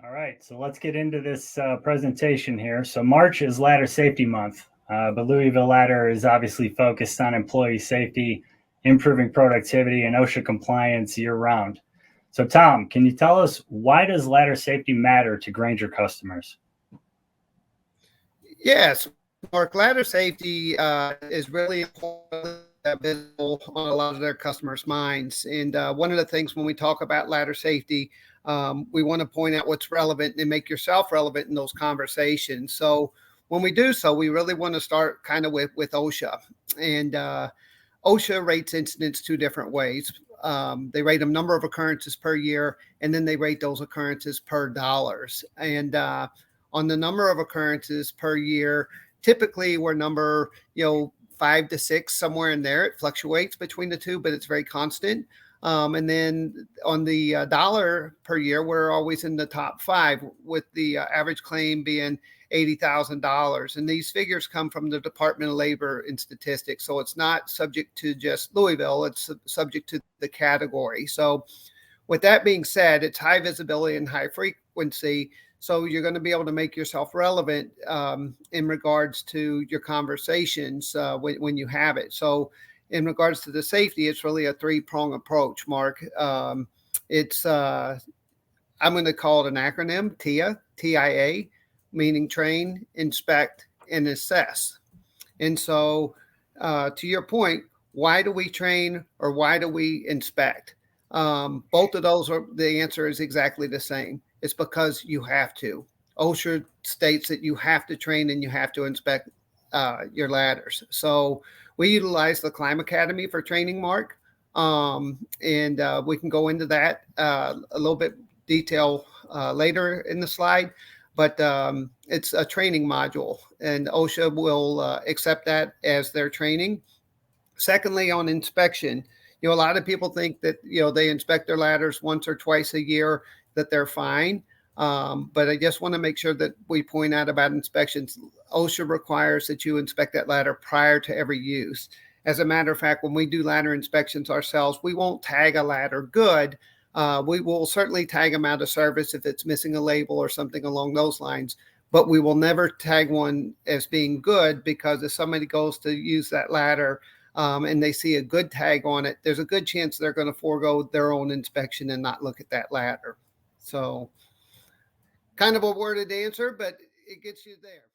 All right, so let's get into this presentation here. So March is Ladder Safety Month, but Louisville Ladder is obviously focused on employee safety, improving productivity, and OSHA compliance year-round. So Tom, can you tell us, why does ladder safety matter to Grainger customers? Yes, Mark, ladder safety is really important, visible on a lot of their customers' minds. And one of the things when we talk about ladder safety, we want to point out what's relevant and make yourself relevant in those conversations. So when we do so, we really want to start kind of with OSHA. And OSHA rates incidents two different ways. They rate them number of occurrences per year, and then they rate those occurrences per dollars. And on the number of occurrences per year, typically we're number, 5 to 6, somewhere in there. It fluctuates between the two, but it's very constant. And then on the dollar per year, we're always in the top 5, with the average claim being $80,000. And these figures come from the Department of Labor and Statistics. So it's not subject to just Louisville, it's subject to the category. So with that being said, it's high visibility and high frequency. So you're going to be able to make yourself relevant in regards to your conversations when you have it. So in regards to the safety, it's really a 3-prong approach, Mark. I'm going to call it an acronym, TIA, TIA, meaning train, inspect, and assess. And so to your point, why do we train or why do we inspect? Both of those the answer is exactly the same. It's because you have to. OSHA states that you have to train and you have to inspect your ladders. So we utilize the Climb Academy for training, Mark. And we can go into that a little bit detail later in the slide. But it's a training module, and OSHA will accept that as their training. Secondly, on inspection, a lot of people think that, they inspect their ladders once or twice a year, that they're fine. But I just want to make sure that we point out about inspections. OSHA requires that you inspect that ladder prior to every use. As a matter of fact, when we do ladder inspections ourselves, we won't tag a ladder good. We will certainly tag them out of service if it's missing a label or something along those lines, but we will never tag one as being good, because if somebody goes to use that ladder and they see a good tag on it, there's a good chance they're going to forego their own inspection and not look at that ladder. So kind of a worded answer, but it gets you there.